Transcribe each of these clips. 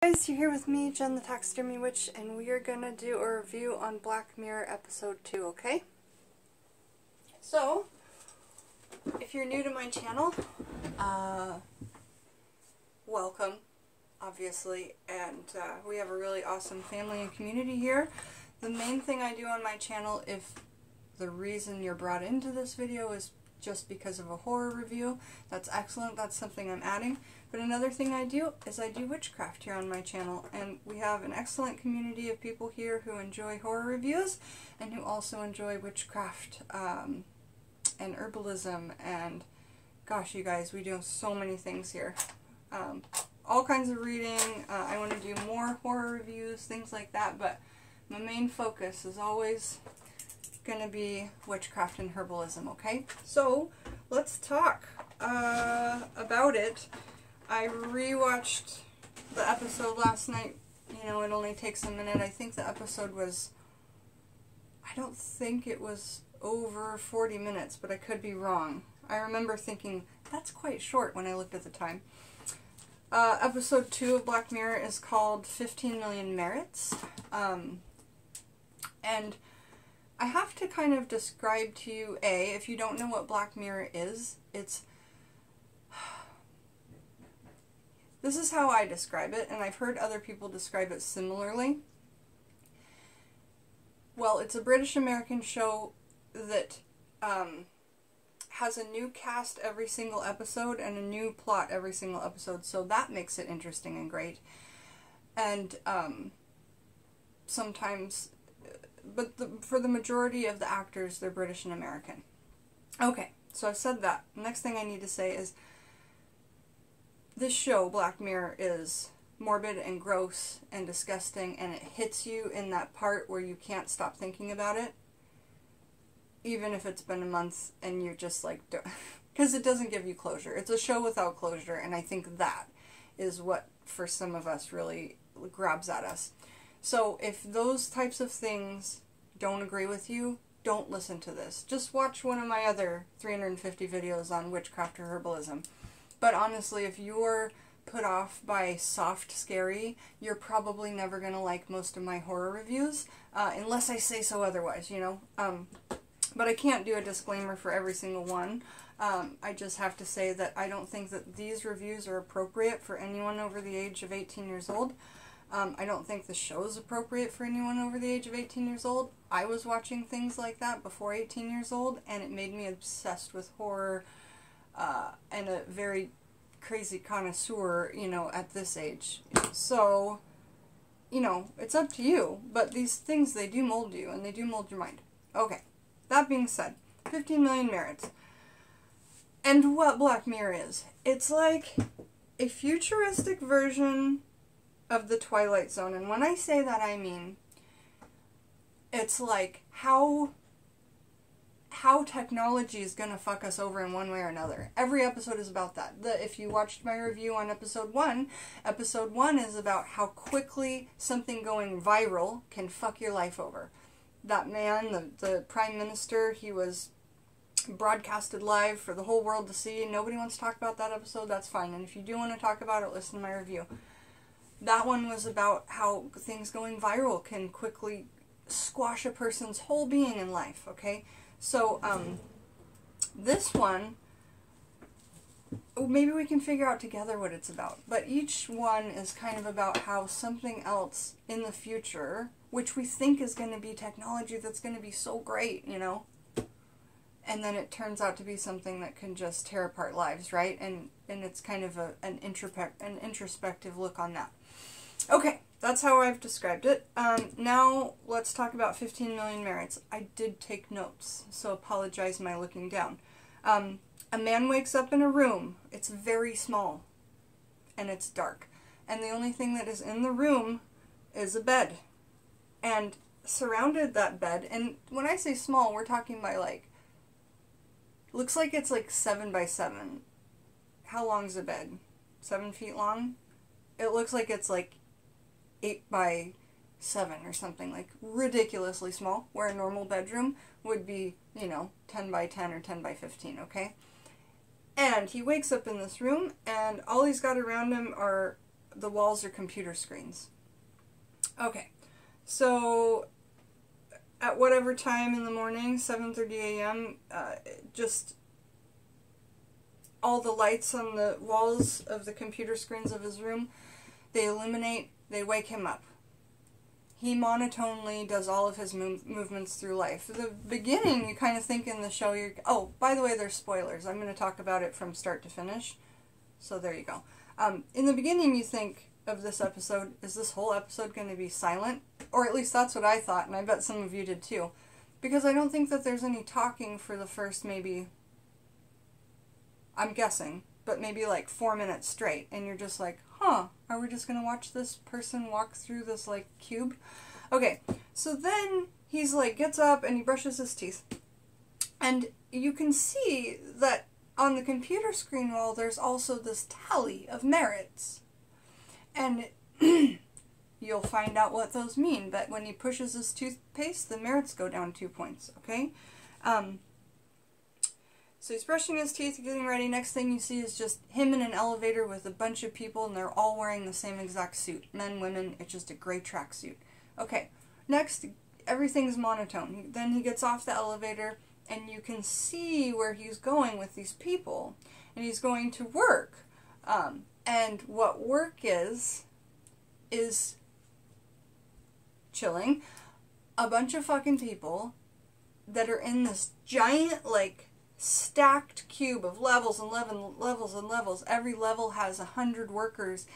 Guys, you're here with me, Jen the Taxidermy Witch, and we are gonna do a review on Black Mirror episode 2, okay? So, if you're new to my channel, welcome, obviously, and we have a really awesome family and community here. The main thing I do on my channel, if the reason you're brought into this video is just because of a horror review, that's excellent, that's something I'm adding. But another thing I do is I do witchcraft here on my channel, and we have an excellent community of people here who enjoy horror reviews and who also enjoy witchcraft and herbalism, and gosh, you guys, we do so many things here. All kinds of reading. I want to do more horror reviews, things like that, but my main focus is always going to be witchcraft and herbalism, okay? So, let's talk about it. I rewatched the episode last night. You know, it only takes a minute. I think the episode was, I don't think it was over 40 minutes, but I could be wrong. I remember thinking, that's quite short when I looked at the time. Episode 2 of Black Mirror is called 15 Million Merits. And I have to kind of describe to you, if you don't know what Black Mirror is, this is how I describe it, and I've heard other people describe it similarly. Well, it's a British-American show that has a new cast every single episode and a new plot every single episode, so that makes it interesting and great. And sometimes, but for the majority of the actors, they're British and American. Okay, so I've said that. Next thing I need to say is, this show, Black Mirror, is morbid and gross and disgusting, and it hits you in that part where you can't stop thinking about it, even if it's been a month and you're just like, because it doesn't give you closure. It's a show without closure, and I think that is what, for some of us, really grabs at us. So if those types of things don't agree with you, don't listen to this. Just watch one of my other 350 videos on witchcraft or herbalism. But honestly, if you're put off by soft scary, you're probably never going to like most of my horror reviews, unless I say so otherwise, you know. But I can't do a disclaimer for every single one. I just have to say that I don't think that these reviews are appropriate for anyone over the age of 18 years old. I don't think the show is appropriate for anyone over the age of 18 years old. I was watching things like that before 18 years old, and it made me obsessed with horror, and a very crazy connoisseur, you know, at this age. So, you know, it's up to you, but these things, they do mold you, and they do mold your mind. Okay, that being said, 15 Million Merits. And what Black Mirror is, it's like a futuristic version of the Twilight Zone, and when I say that, I mean, it's like how technology is going to fuck us over in one way or another. Every episode is about that. If you watched my review on episode 1 is about how quickly something going viral can fuck your life over. That man, the Prime Minister, he was broadcasted live for the whole world to see. Nobody wants to talk about that episode, that's fine. And if you do want to talk about it, listen to my review. That one was about how things going viral can quickly squash a person's whole being in life, okay? So, this one, maybe we can figure out together what it's about. But each one is kind of about how something else in the future, which we think is going to be technology that's going to be so great, you know, and then it turns out to be something that can just tear apart lives, right? And it's kind of an introspective look on that. Okay. That's how I've described it. Now, let's talk about 15 Million Merits. I did take notes, so apologize my looking down. A man wakes up in a room. It's very small, and it's dark. And the only thing that is in the room is a bed. And surrounded that bed, and when I say small, we're talking by like, looks like it's like 7 by 7. How long's a bed? 7 feet long? It looks like it's like 8 by 7 or something, like ridiculously small, where a normal bedroom would be, you know, 10 by 10 or 10 by 15, okay? And he wakes up in this room, and all he's got around him are the walls are computer screens. Okay, so at whatever time in the morning, 7:30 a.m., just all the lights on the walls of the computer screens of his room, they illuminate, they wake him up. He monotonely does all of his movements through life. The beginning, you kind of think in the show, oh, by the way, there's spoilers. I'm going to talk about it from start to finish. So there you go. In the beginning, you think of this episode, is this whole episode going to be silent? Or at least that's what I thought, and I bet some of you did too. Because I don't think that there's any talking for the first maybe, I'm guessing, but maybe like 4 minutes straight. And you're just like, huh, are we just going to watch this person walk through this like cube? Okay, so then he's like, gets up and he brushes his teeth. And you can see that on the computer screen wall, there's also this tally of merits. And you'll find out what those mean. But when he pushes his toothpaste, the merits go down 2 points, okay? So he's brushing his teeth, getting ready. Next thing you see is just him in an elevator with a bunch of people, and they're all wearing the same exact suit. Men, women, it's just a gray tracksuit. Okay, next, everything's monotone. Then he gets off the elevator, and you can see where he's going with these people. And he's going to work. And what work is chilling a bunch of fucking people that are in this giant, like, stacked cube of levels and levels and levels. Every level has 100 workers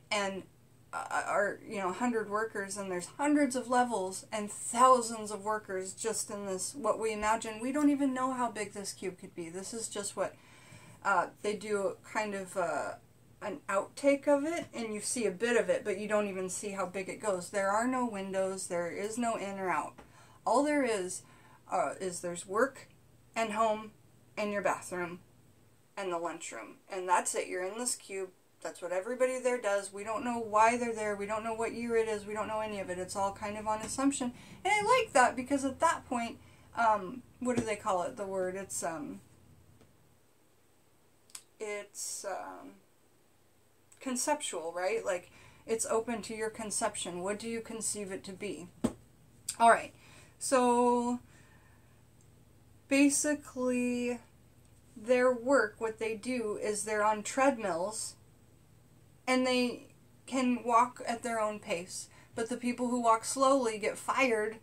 and 100 workers, and there's hundreds of levels and thousands of workers just in this, what we imagine. We don't even know how big this cube could be. This is just what they do, kind of an outtake of it, and you see a bit of it, but you don't even see how big it goes. There are no windows. There is no in or out. All there is there's work and home and your bathroom and the lunchroom. And that's it. You're in this cube. That's what everybody there does. We don't know why they're there. We don't know what year it is. We don't know any of it. It's all kind of on assumption. And I like that because at that point, what do they call it? The word, it's conceptual, right? Like, it's open to your conception. What do you conceive it to be? All right. So basically, their work, what they do is they're on treadmills and they can walk at their own pace. But the people who walk slowly get fired,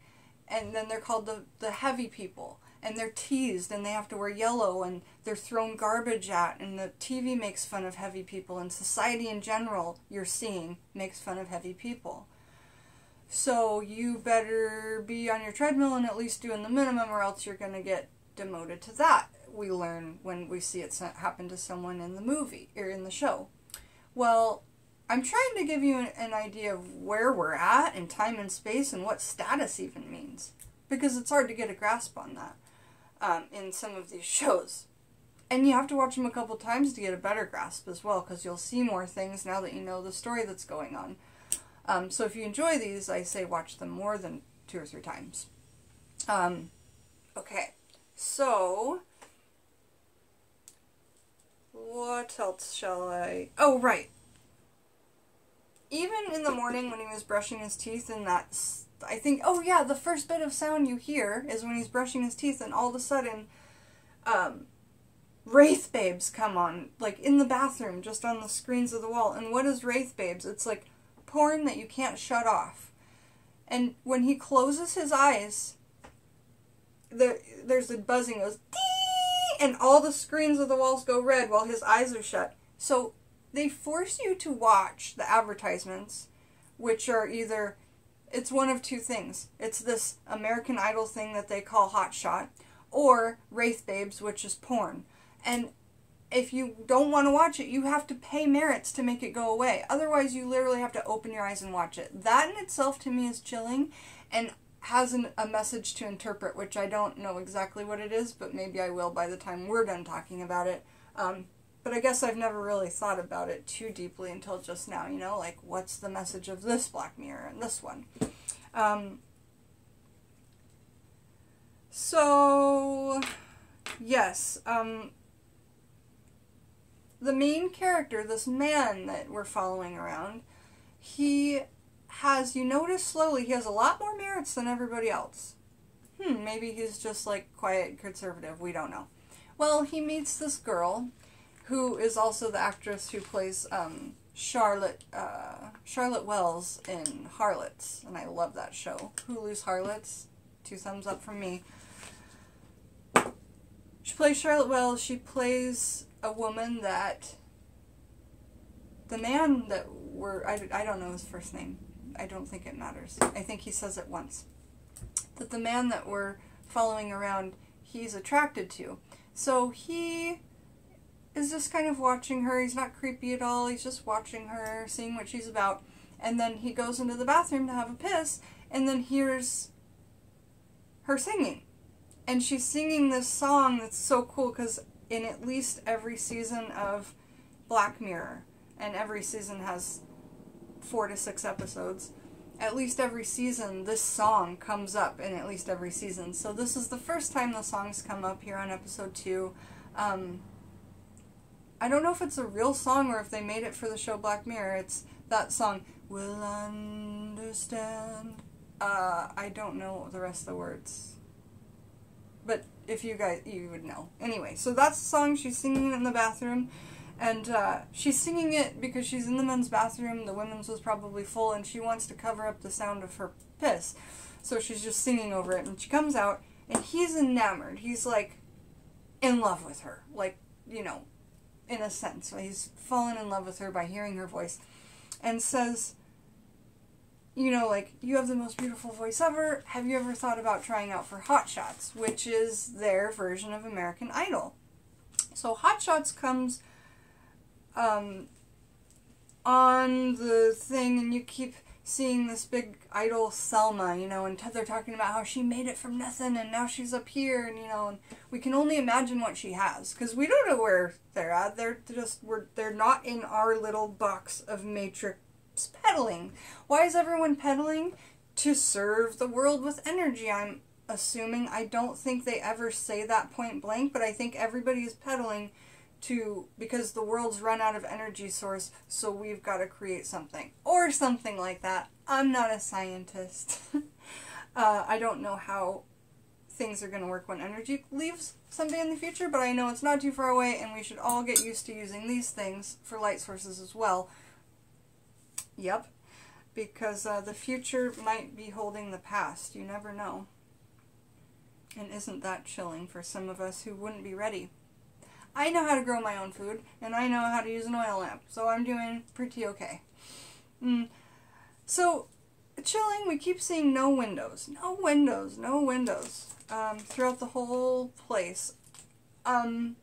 and then they're called the heavy people. And they're teased, and they have to wear yellow, and they're thrown garbage at, and the TV makes fun of heavy people, and society in general, you're seeing, makes fun of heavy people. So you better be on your treadmill and at least doing the minimum, or else you're going to get demoted to that. We learn when we see it happen to someone in the movie, or in the show. Well, I'm trying to give you an idea of where we're at in time and space, and what status even means. Because it's hard to get a grasp on that in some of these shows. And you have to watch them a couple times to get a better grasp as well, because you'll see more things now that you know the story that's going on. So if you enjoy these, I say watch them more than 2 or 3 times. Okay, so what else shall I... Oh, right. Even in the morning when he was brushing his teeth, and that's... I think, oh yeah, the first bit of sound you hear is when he's brushing his teeth, and all of a sudden, Wraith Babes come on, like in the bathroom, just on the screens of the wall. And what is Wraith Babes? It's like porn that you can't shut off. And when he closes his eyes, there's a buzzing, goes, dee! And all the screens of the walls go red while his eyes are shut. So they force you to watch the advertisements, which are either... It's one of 2 things. It's this American Idol thing that they call Hot Shot, or Wraith Babes, which is porn. And if you don't want to watch it, you have to pay merits to make it go away. Otherwise, you literally have to open your eyes and watch it. That in itself, to me, is chilling, and has a message to interpret, which I don't know exactly what it is, but maybe I will by the time we're done talking about it. But I guess I've never really thought about it too deeply until just now, you know, like, what's the message of this Black Mirror and this one? So, yes, the main character, this man that we're following around, he has, you notice slowly, he has a lot more merits than everybody else. Maybe he's just like quiet conservative, we don't know. Well, he meets this girl who is also the actress who plays Charlotte Wells in Harlots, and I love that show. Hulu's Harlots, 2 thumbs up from me. She plays Charlotte Wells. She plays a woman that the man that I don't know his first name. I don't think it matters. I think he says it once. That the man that we're following around, he's attracted to. So he is just kind of watching her. He's not creepy at all. He's just watching her, seeing what she's about. And then he goes into the bathroom to have a piss, and then hears her singing. And she's singing this song that's so cool, because in at least every season of Black Mirror, and every season has 4 to 6 episodes, at least every season this song comes up in at least every season. So this is the first time the song's come up here on episode 2. I don't know if it's a real song or if they made it for the show Black Mirror. It's that song, "Will Understand." I don't know the rest of the words. But if you guys, you would know. Anyway, so that's the song. She's singing it in the bathroom. And she's singing it because she's in the men's bathroom. The women's was probably full, and she wants to cover up the sound of her piss. So she's just singing over it. And she comes out, and he's enamored. He's, like, in love with her. Like, you know, in a sense. He's fallen in love with her by hearing her voice. And says, you know, like, "You have the most beautiful voice ever. Have you ever thought about trying out for Hot Shots?" Which is their version of American Idol. So Hot Shots comes on the thing, and you keep seeing this big idol Selma, you know, and they're talking about how she made it from nothing, and now she's up here, and, you know, and we can only imagine what she has, because we don't know where they're at. They're not in our little box of Matrix peddling. Why is everyone peddling? To serve the world with energy, I'm assuming. I don't think they ever say that point blank, but I think everybody is peddling because the world's run out of energy source, so we've got to create something. Or something like that. I'm not a scientist. I don't know how things are going to work when energy leaves someday in the future, but I know it's not too far away, and we should all get used to using these things for light sources as well. Yep. Because the future might be holding the past. You never know. And isn't that chilling for some of us who wouldn't be ready? I know how to grow my own food, and I know how to use an oil lamp, so I'm doing pretty okay. So, chilling, we keep seeing no windows. No windows, no windows. Throughout the whole place. And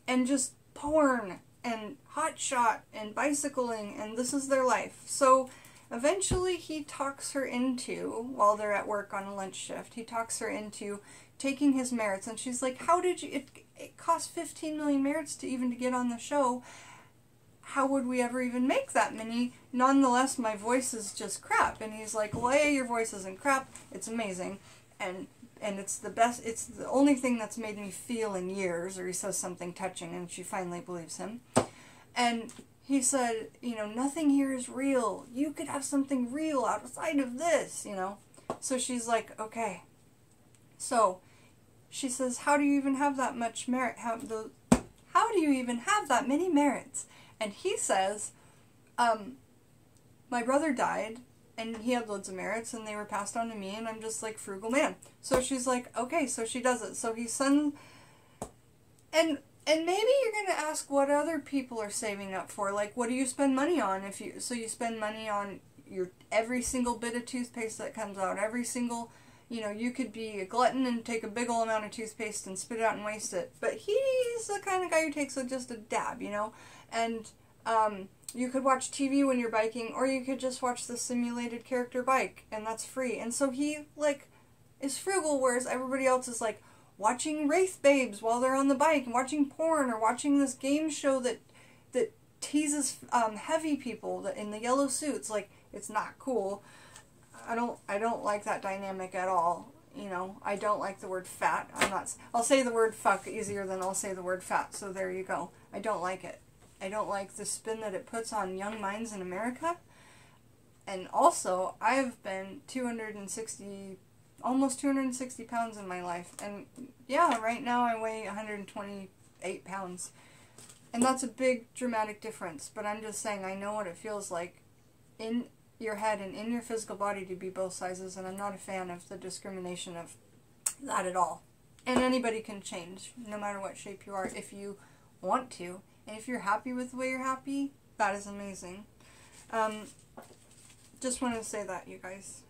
just porn, and hotshot, and bicycling, and this is their life. So, eventually he talks her into, while they're at work on a lunch shift, he talks her into taking his merits, and she's like, "How did you, it cost 15 million merits to get on the show. How would we ever even make that many? Nonetheless, my voice is just crap." And he's like, "Well, your voice isn't crap, it's amazing, and it's the best, it's the only thing that's made me feel in years," or he says something touching, and she finally believes him. And he said, you know, "Nothing here is real. You could have something real outside of this, you know." So she's like, okay. So she says, "How do you even have that much merit? How do you even have that many merits?" And he says, "My brother died, and he had loads of merits, and they were passed on to me, and I'm just like frugal man." So she's like, okay, so she does it. So he sends, and maybe you're gonna ask what other people are saving up for. Like, what do you spend money on? So you spend money on every single bit of toothpaste that comes out, every single. You know, you could be a glutton and take a big ol' amount of toothpaste and spit it out and waste it. But he's the kind of guy who takes just a dab, you know? And you could watch TV when you're biking, or you could just watch the simulated character bike, and that's free. And so he, like, is frugal, whereas everybody else is, like, watching Wraith Babes while they're on the bike, and watching porn, or watching this game show that teases heavy people in the yellow suits. Like, it's not cool. I don't like that dynamic at all. You know, I don't like the word fat. I'll say the word fuck easier than I'll say the word fat, so there you go. I don't like it. I don't like the spin that it puts on young minds in America. And also, I've been 260, almost 260 pounds in my life. And yeah, right now I weigh 128 pounds. And that's a big dramatic difference. But I'm just saying, I know what it feels like in your head and in your physical body to be both sizes. And I'm not a fan of the discrimination of that at all. And anybody can change, no matter what shape you are, if you want to. And if you're happy with the way you're happy, that is amazing. Just want to say that, you guys.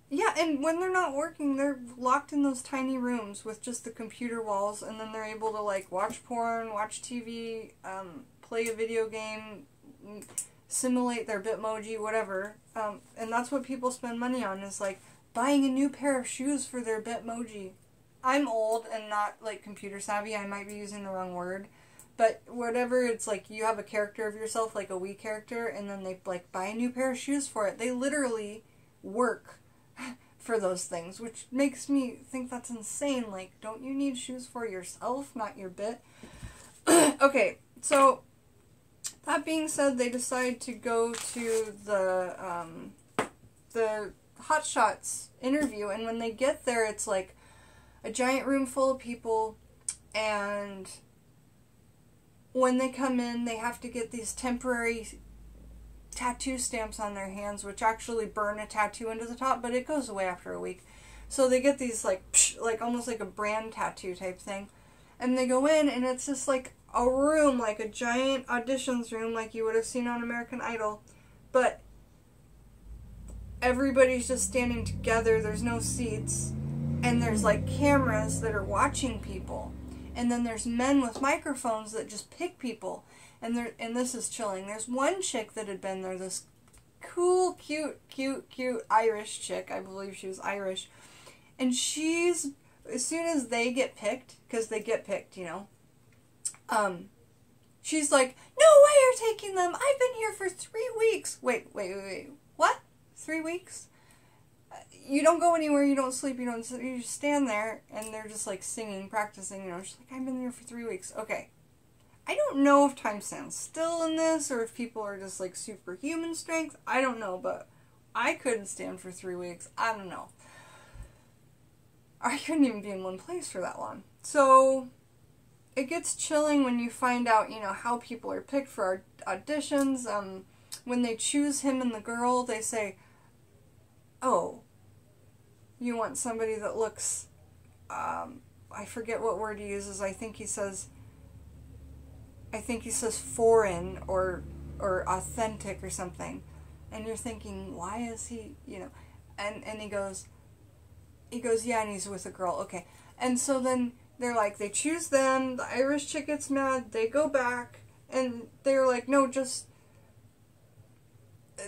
Yeah, and when they're not working, they're locked in those tiny rooms with just the computer walls, and then they're able to, like, watch porn, watch TV, play a video game, simulate their Bitmoji, whatever. And that's what people spend money on, is, like, buying a new pair of shoes for their Bitmoji. I'm old and not, like, computer savvy. I might be using the wrong word. But whatever, it's like you have a character of yourself, like a Wii character, and then they, like, buy a new pair of shoes for it. They literally work for those things, which makes me think that's insane. Like, don't you need shoes for yourself, not your bit? Okay, so that being said, they decide to go to the Hot Shots interview, and when they get there, it's like a giant room full of people, and when they come in, they have to get these temporary tattoo stamps on their hands, which actually burn a tattoo into the top, but it goes away after a week. So they get these, like, almost like a brand tattoo type thing, and they go in, and it's just like a room, like a giant auditions room, like you would have seen on American Idol, but everybody's just standing together, there's no seats, and there's, like, cameras that are watching people. And then there's men with microphones that just pick people. And this is chilling. There's one chick that had been there, this cool, cute Irish chick. I believe she was Irish. And she's, as soon as they get picked, because they get picked, you know, she's like, "No way you're taking them. I've been here for 3 weeks." Wait. What? 3 weeks? You don't go anywhere, you don't sleep, you just stand there, and they're just, like, singing, practicing, you know. She's like, "I've been here for 3 weeks." Okay. I don't know if time stands still in this, or if people are just, like, superhuman strength. I don't know, but I couldn't stand for 3 weeks. I don't know. I couldn't even be in one place for that long. So, it gets chilling when you find out, you know, how people are picked for auditions. When they choose him and the girl, they say, "Oh, you want somebody that looks," I forget what word he uses. I think he says foreign or authentic or something. And you're thinking, why is he, you know, and he goes, "Yeah," and he's with a girl. Okay. And so then they're like, they choose them, the Irish chick gets mad, they go back, and they're like, "No, just,"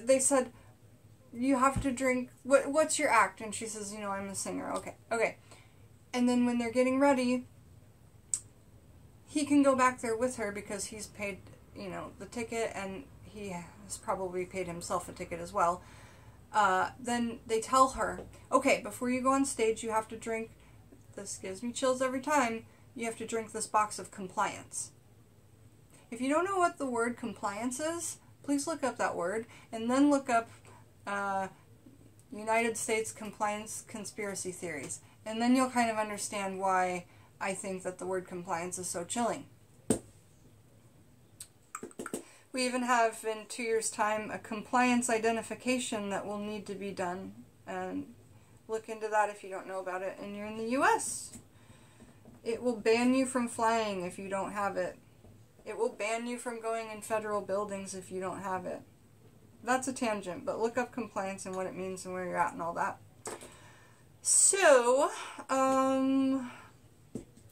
they said, "You have to drink, what's your act?" And she says, "You know, I'm a singer." Okay. And then when they're getting ready, he can go back there with her because he's paid, you know, the ticket, and he has probably paid himself a ticket as well. Then they tell her, "Okay, before you go on stage, you have to drink," this gives me chills every time, "you have to drink this box of compliance." If you don't know what the word compliance is, please look up that word, and then look up United States compliance conspiracy theories. And then you'll kind of understand why I think that the word compliance is so chilling. We even have, in 2 years' time, a compliance identification that will need to be done. And look into that if you don't know about it and you're in the U.S. It will ban you from flying if you don't have it. It will ban you from going in federal buildings if you don't have it. That's a tangent, but look up compliance and what it means and where you're at and all that. So,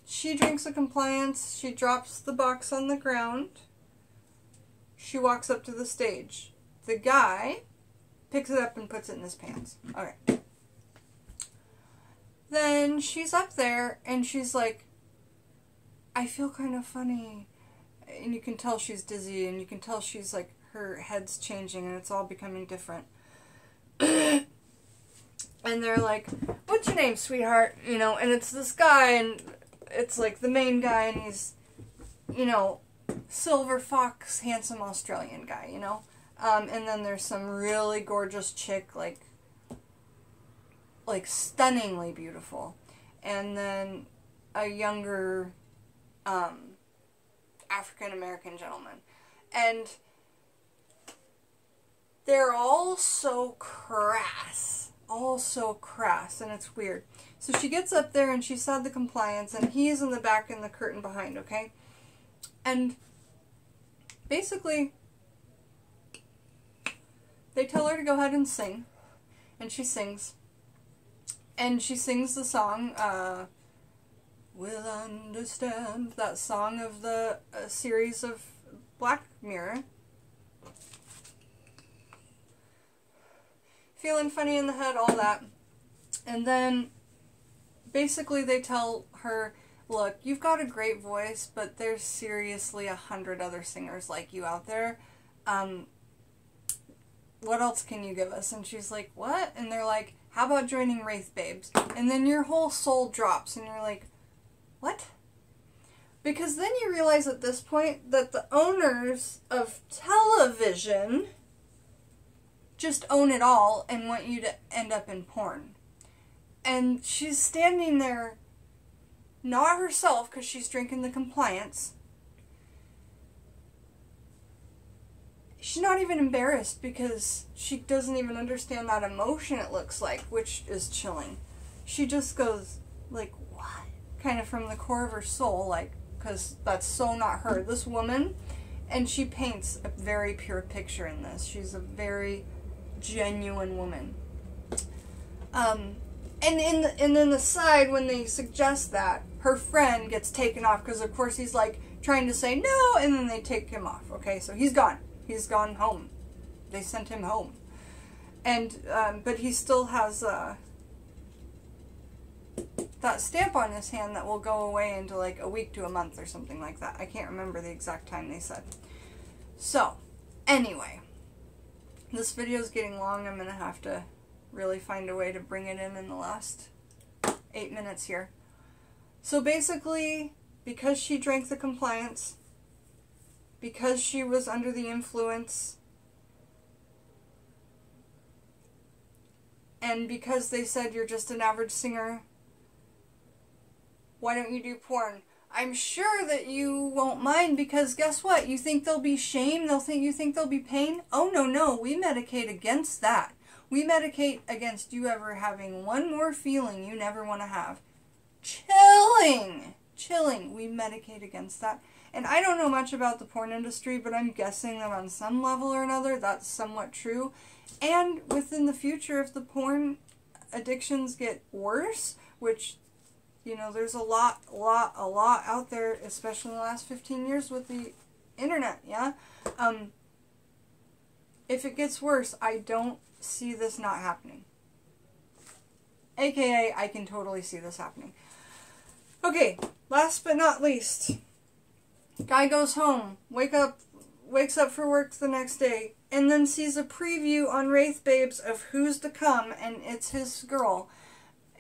she drinks a compliance, she drops the box on the ground, she walks up to the stage. The guy picks it up and puts it in his pants. Okay. Then she's up there and she's like, "I feel kind of funny." And you can tell she's dizzy, and you can tell she's like, her head's changing and it's all becoming different. And they're like, "What's your name, sweetheart?" You know, and it's this guy, and it's like the main guy, and he's, you know, silver fox, handsome Australian guy, you know. And then there's some really gorgeous chick, like stunningly beautiful. And then a younger African-American gentleman. And they're all so crass. All so crass, and it's weird. So she gets up there and she said the compliance, and he's in the back in the curtain behind, okay? And basically, they tell her to go ahead and sing. And she sings. And she sings the song, Will Understand, that song of the series of Black Mirror. Feeling funny in the head, all that. And then, basically they tell her, look, you've got a great voice, but there's seriously 100 other singers like you out there. What else can you give us? And she's like, what? And they're like, how about joining Wraith Babes? And then your whole soul drops, and you're like, what? Because then you realize at this point that the owners of television just own it all and want you to end up in porn. And she's standing there, not herself because she's drinking the compliance. She's not even embarrassed because she doesn't even understand that emotion it looks like, which is chilling. She just goes, like, what? Kind of from the core of her soul, like, because that's so not her. This woman, and she paints a very pure picture in this. She's a very genuine woman. And then the side, when they suggest that, her friend gets taken off because, of course, he's, like, trying to say no, and then they take him off, okay? So he's gone. He's gone home. They sent him home. And, but he still has, that stamp on his hand that will go away into, like, a week to a month or something like that. I can't remember the exact time they said. So, anyway. This video is getting long. I'm going to have to really find a way to bring it in the last 8 minutes here. So basically, because she drank the compliance, because she was under the influence, and because they said you're just an average singer, why don't you do porn? I'm sure that you won't mind because guess what? You think there'll be shame? You think there'll be pain? Oh, no. We medicate against that. We medicate against you ever having one more feeling you never want to have. Chilling. We medicate against that. And I don't know much about the porn industry, but I'm guessing that on some level or another, that's somewhat true. And within the future, if the porn addictions get worse, which, you know, there's a lot out there, especially in the last 15 years with the internet, yeah? If it gets worse, I don't see this not happening. AKA, I can totally see this happening. Okay, last but not least. Guy goes home, wakes up for work the next day, and then sees a preview on Wraith Babes of who's to come, and it's his girl.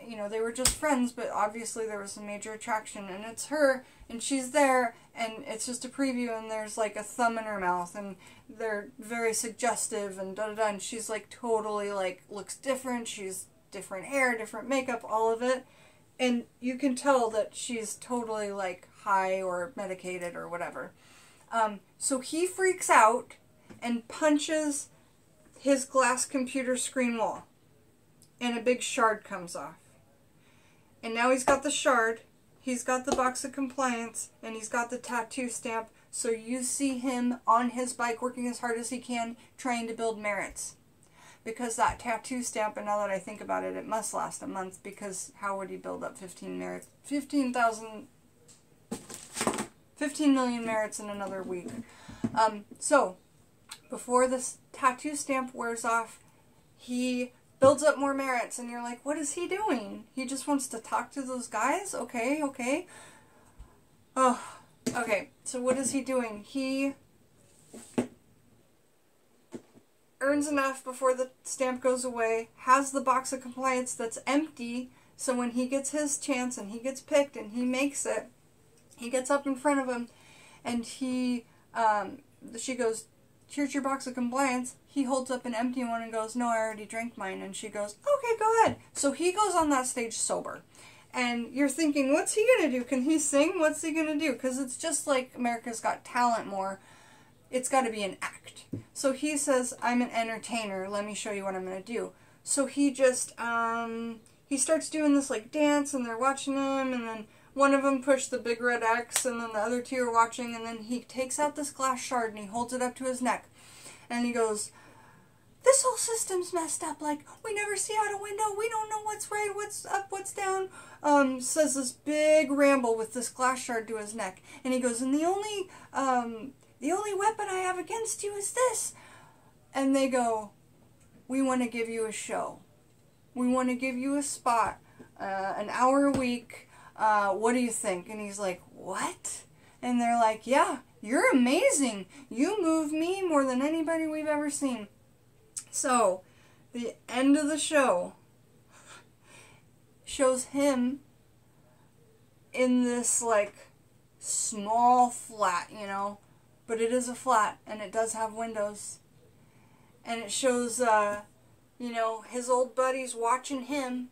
You know, they were just friends, but obviously there was a major attraction, and it's her, and she's there, and it's just a preview, and there's like a thumb in her mouth, and they're very suggestive, and da-da-da, and she's like totally like, looks different, she's different hair, different makeup, all of it, and you can tell that she's totally like high or medicated or whatever. So he freaks out and punches his glass computer screen wall, and a big shard comes off. And now he's got the shard, he's got the box of compliance, and he's got the tattoo stamp, so you see him on his bike working as hard as he can, trying to build merits. Because that tattoo stamp, and now that I think about it, it must last a month, because how would he build up 15 merits? 15 million merits in another week. So, before this tattoo stamp wears off, he builds up more merits, and you're like, what is he doing? He just wants to talk to those guys? Okay. Oh, okay, so what is he doing? He earns enough before the stamp goes away, has the box of compliance that's empty, so when he gets his chance and he gets picked and he makes it, he gets up in front of him, and she goes, here's your box of compliance. He holds up an empty one and goes, no, I already drank mine. And she goes, okay, go ahead. So he goes on that stage sober. And you're thinking, what's he going to do? Can he sing? What's he going to do? Because it's just like America's Got Talent more. It's got to be an act. So he says, I'm an entertainer. Let me show you what I'm going to do. So he just, he starts doing this like dance and they're watching him. And then one of them pushed the big red X and then the other two are watching. And then he takes out this glass shard and he holds it up to his neck. And he goes, this whole system's messed up. Like, we never see out a window. We don't know what's right, what's up, what's down. Says this big ramble with this glass shard to his neck. And he goes, and the only weapon I have against you is this. And they go, we want to give you a show. We want to give you a spot, an hour a week. What do you think? And he's like, what? And they're like, yeah, you're amazing. You move me more than anybody we've ever seen. So, the end of the show shows him in this, like, small flat, you know, but it is a flat, and it does have windows, and it shows, you know, his old buddies watching him,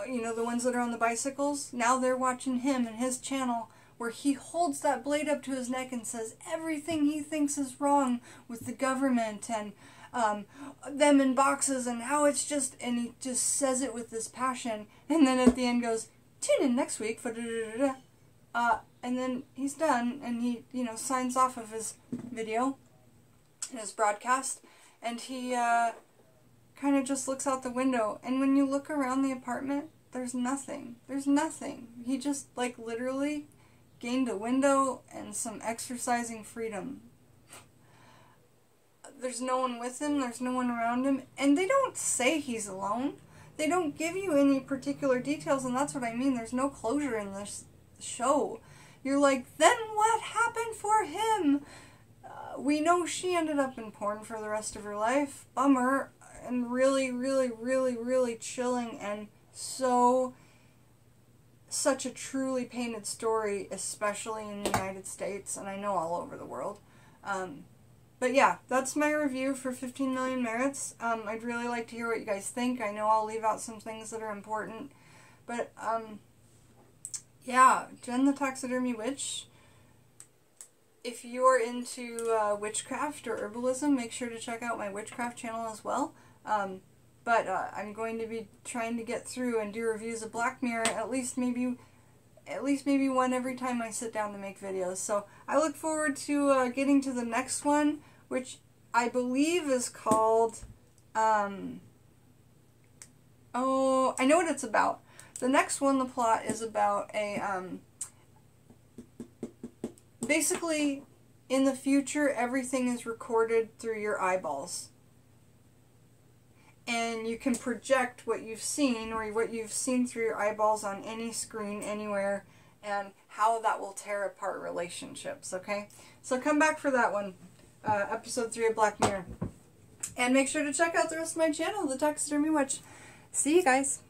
you know, the ones that are on the bicycles, now they're watching him and his channel, where he holds that blade up to his neck and says everything he thinks is wrong with the government, and them in boxes and how it's just, and he just says it with this passion, and then at the end goes, tune in next week for and then he's done, and he, you know, signs off of his video, his broadcast, and he kind of just looks out the window, and when you look around the apartment, there's nothing. There's nothing. He just, like, literally gained a window and some exercising freedom. There's no one with him, there's no one around him, and they don't say he's alone. They don't give you any particular details, and that's what I mean. There's no closure in this show. You're like, then what happened for him? We know she ended up in porn for the rest of her life. Bummer, and really, really, really, really chilling, and such a truly painted story, especially in the United States, and I know all over the world. But yeah, that's my review for 15 Million Merits. I'd really like to hear what you guys think. I know I'll leave out some things that are important. But, yeah, Jen the Taxidermy Witch. If you're into witchcraft or herbalism, make sure to check out my witchcraft channel as well. But I'm going to be trying to get through and do reviews of Black Mirror at least maybe one every time I sit down to make videos. So I look forward to getting to the next one, which I believe is called, oh, I know what it's about. The next one, the plot is about a, basically, in the future, everything is recorded through your eyeballs. And you can project what you've seen, or what you've seen through your eyeballs on any screen, anywhere, and how that will tear apart relationships, okay? So come back for that one, episode 3 of Black Mirror. And make sure to check out the rest of my channel, The Taxidermy Witch. See you guys.